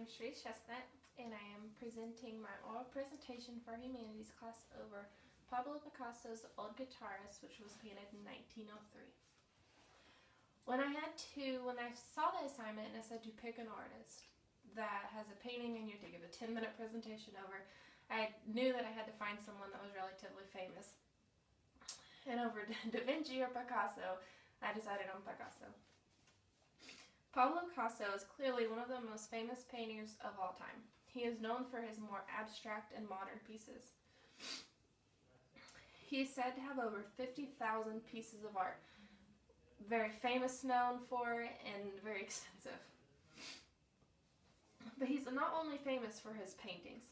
am Charisse Chestnut, and I am presenting my oral presentation for humanities class over Pablo Picasso's Old Guitarist, which was painted in 1903. When I saw the assignment and it said to pick an artist that has a painting and you have to give a 10-minute presentation over, I knew that I had to find someone that was relatively famous. And over Da Vinci or Picasso, I decided on Picasso. Pablo Picasso is clearly one of the most famous painters of all time. He is known for his more abstract and modern pieces. He is said to have over 50,000 pieces of art. Very famous, known for, and very expensive. But he's not only famous for his paintings.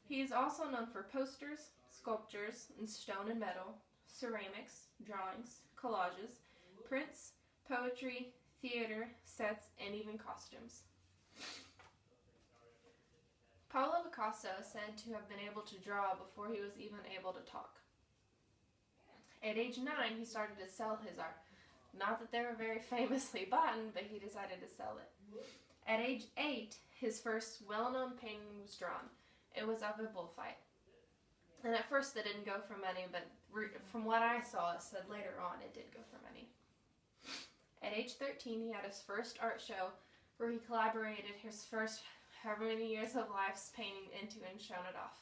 He is also known for posters, sculptures in stone and metal, ceramics, drawings, collages, prints, poetry, theater, sets, and even costumes. Pablo Picasso is said to have been able to draw before he was even able to talk. At age 9, he started to sell his art. Not that they were very famously bought, but he decided to sell it. At age 8, his first well-known painting was drawn. It was of a bullfight. And at first it didn't go for money, but from what I saw, it said later on it did go for money. At age 13, he had his first art show where he collaborated his first however many years of life's painting into and shown it off.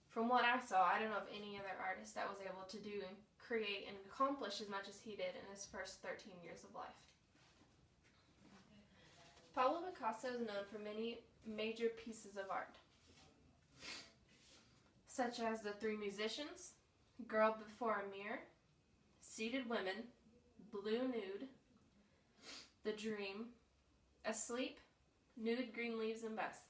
From what I saw, I don't know of any other artist that was able to do and create and accomplish as much as he did in his first 13 years of life. Pablo Picasso is known for many major pieces of art, such as The Three Musicians, Girl Before a Mirror, Seated Women, Blue Nude, The Dream, Asleep, Nude, Green Leaves, and Bess.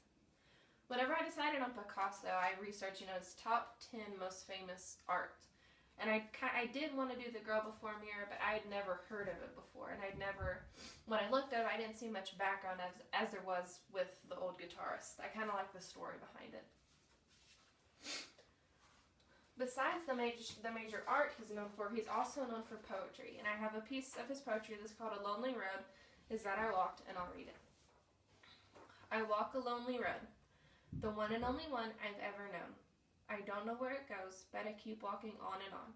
Whenever I decided on Picasso, I researched, his top 10 most famous art. And I did want to do The Girl Before a Mirror, but I had never heard of it before. And when I looked at it, I didn't see much background as there was with The Old Guitarist. I kind of like the story behind it. Besides the major art he's known for, he's also known for poetry. And I have a piece of his poetry that's called A Lonely Road, Is That I Walked, and I'll read it. I walk a lonely road, the one and only one I've ever known. I don't know where it goes, but I keep walking on and on.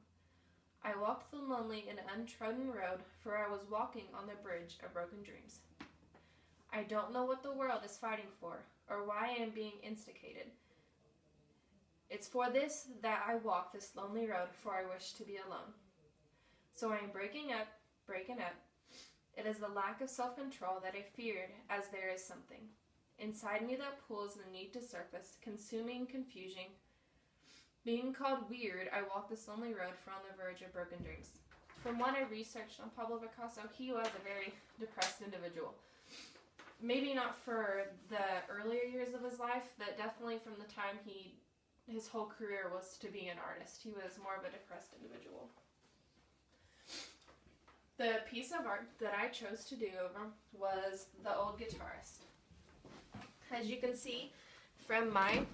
I walked the lonely and untrodden road, for I was walking on the bridge of broken dreams. I don't know what the world is fighting for, or why I am being instigated. It's for this that I walk this lonely road, for I wish to be alone. So I am breaking up. It is the lack of self-control that I feared, as there is something inside me that pulls the need to surface, consuming, confusing. Being called weird, I walk this lonely road, for on the verge of broken dreams. From what I researched on Pablo Picasso, he was a very depressed individual. Maybe not for the earlier years of his life, but definitely from the time his whole career was to be an artist. He was more of a depressed individual. The piece of art that I chose to do over was The Old Guitarist. As you can see from my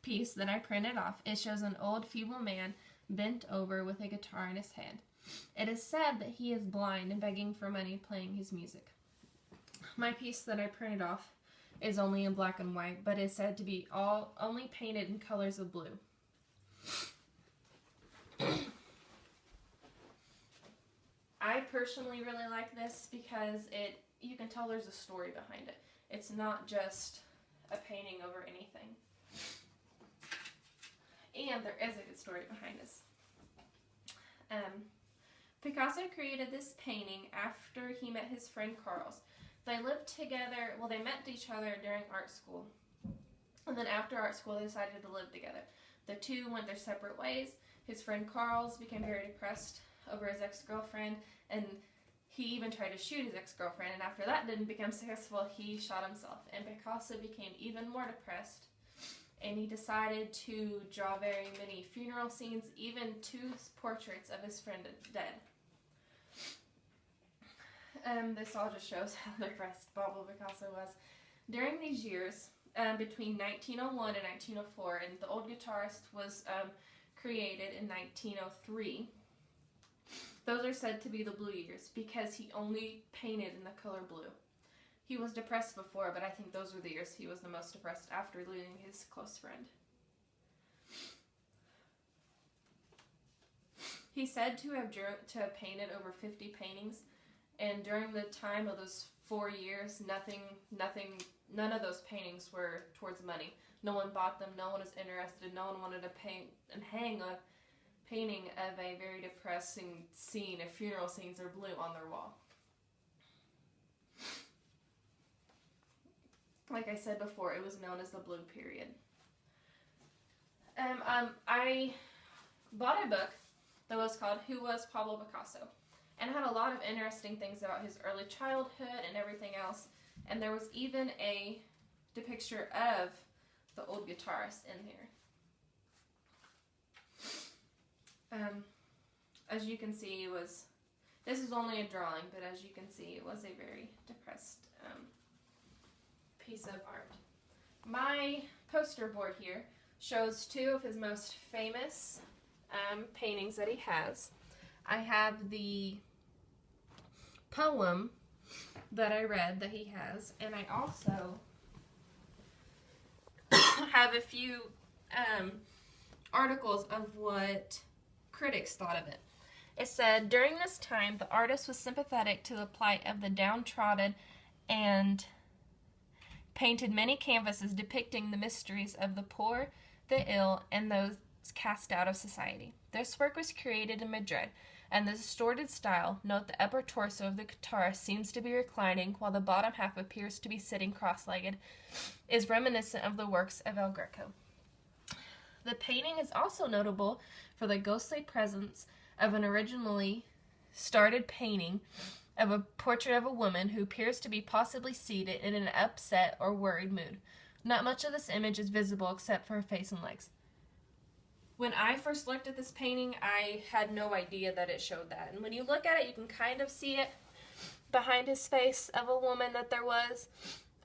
piece that I printed off, it shows an old feeble man bent over with a guitar in his hand. It is said that he is blind and begging for money playing his music. My piece that I printed off is only in black and white, but is said to be only painted in colors of blue. I personally really like this because you can tell there's a story behind it. It's not just a painting over anything. And there is a good story behind this. Picasso created this painting after he met his friend Carlos. They lived together, they met each other during art school. And then after art school, they decided to live together. The two went their separate ways. His friend Carlos became very depressed over his ex-girlfriend, and he even tried to shoot his ex-girlfriend, and after that didn't become successful, he shot himself. And Picasso became even more depressed, and he decided to draw very many funeral scenes, even 2 portraits of his friend dead. This all just shows how depressed Pablo Picasso was. During these years, between 1901 and 1904, and The Old Guitarist was created in 1903, those are said to be the blue years because he only painted in the color blue. He was depressed before, but I think those were the years he was the most depressed after losing his close friend. He's said to have painted over 50 paintings, and during the time of those 4 years, none of those paintings were towards money. No one bought them, no one was interested, no one wanted to paint and hang a painting of a very depressing scene, if funeral scenes are blue on their wall. Like I said before, it was known as the Blue Period. I bought a book that was called Who Was Pablo Picasso? And had a lot of interesting things about his early childhood and everything else. And there was even a depiction of the old guitarist in here. As you can see, this is only a drawing, but as you can see, it was a very depressed piece of art. My poster board here shows 2 of his most famous paintings that he has. I have the poem that I read that he has, and I also have a few articles of what critics thought of it. It said, during this time, the artist was sympathetic to the plight of the downtrodden and painted many canvases depicting the mysteries of the poor, the ill, and those cast out of society. This work was created in Madrid, and the distorted style, note the upper torso of the guitarist seems to be reclining while the bottom half appears to be sitting cross-legged, is reminiscent of the works of El Greco. The painting is also notable for the ghostly presence of an originally started painting of a portrait of a woman who appears to be possibly seated in an upset or worried mood. Not much of this image is visible except for her face and legs. When I first looked at this painting, I had no idea that it showed that. And when you look at it, you can kind of see it behind his face of a woman that there was.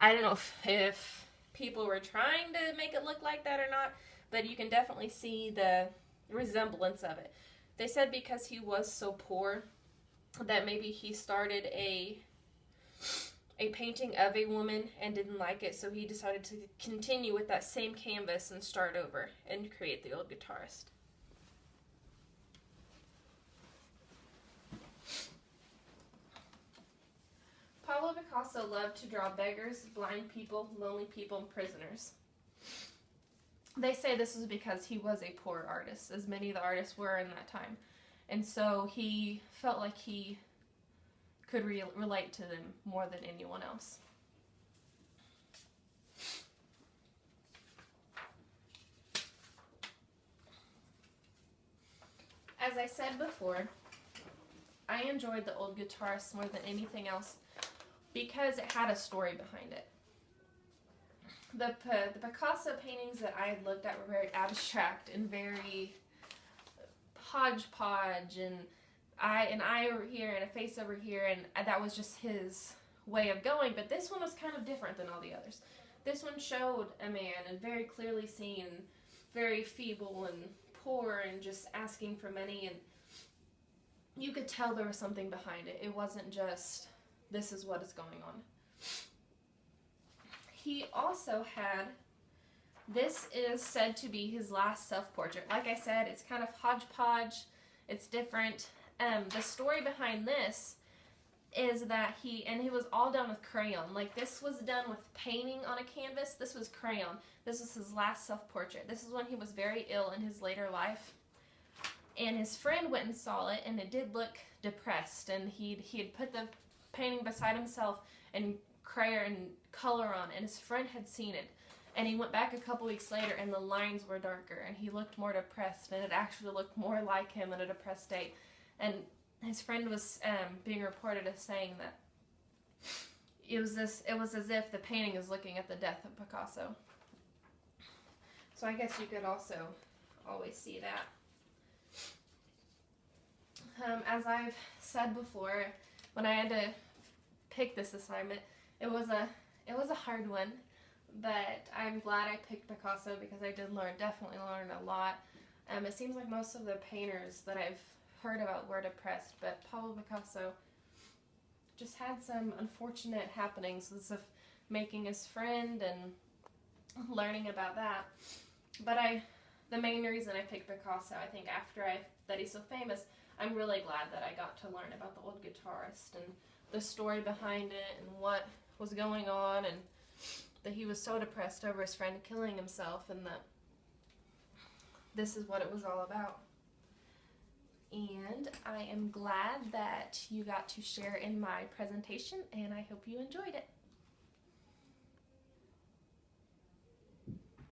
I don't know if people were trying to make it look like that or not, but you can definitely see the resemblance of it. They said because he was so poor that maybe he started a painting of a woman and didn't like it, so he decided to continue with that same canvas and start over and create the old guitarist. Pablo Picasso loved to draw beggars, blind people, lonely people, and prisoners. They say this was because he was a poor artist, as many of the artists were in that time. And so he felt like he could relate to them more than anyone else. As I said before, I enjoyed the old guitarist more than anything else because it had a story behind it. The Picasso paintings that I had looked at were very abstract and very hodgepodge, and an eye over here and a face over here, and that was just his way of going. But this one was kind of different than all the others. This one showed a man and very clearly seen, very feeble and poor and just asking for money, and you could tell there was something behind it. It wasn't just, this is what is going on. He also had, this is said to be his last self-portrait. Like I said, it's kind of hodgepodge, it's different. The story behind this is that he was all done with crayon. Like, this was done with painting on a canvas. This was crayon. This was his last self-portrait. This is when he was very ill in his later life. And his friend went and saw it, and it did look depressed. And he had put the painting beside himself and crayon and color on, and his friend had seen it. And he went back a couple weeks later, and the lines were darker, and he looked more depressed, and it actually looked more like him in a depressed state. And his friend was being reported as saying that it was as if the painting is looking at the death of Picasso. So I guess you could also always see that. As I've said before, when I had to pick this assignment, it was a hard one, but I'm glad I picked Picasso because I did definitely learn a lot. It seems like most of the painters that I've heard about were depressed, but Pablo Picasso just had some unfortunate happenings of making his friend and learning about that. But the main reason I picked Picasso, I think that he's so famous, I'm really glad that I got to learn about the old guitarist and the story behind it and what was going on, and that he was so depressed over his friend killing himself, and that this is what it was all about. And I am glad that you got to share in my presentation, and I hope you enjoyed it.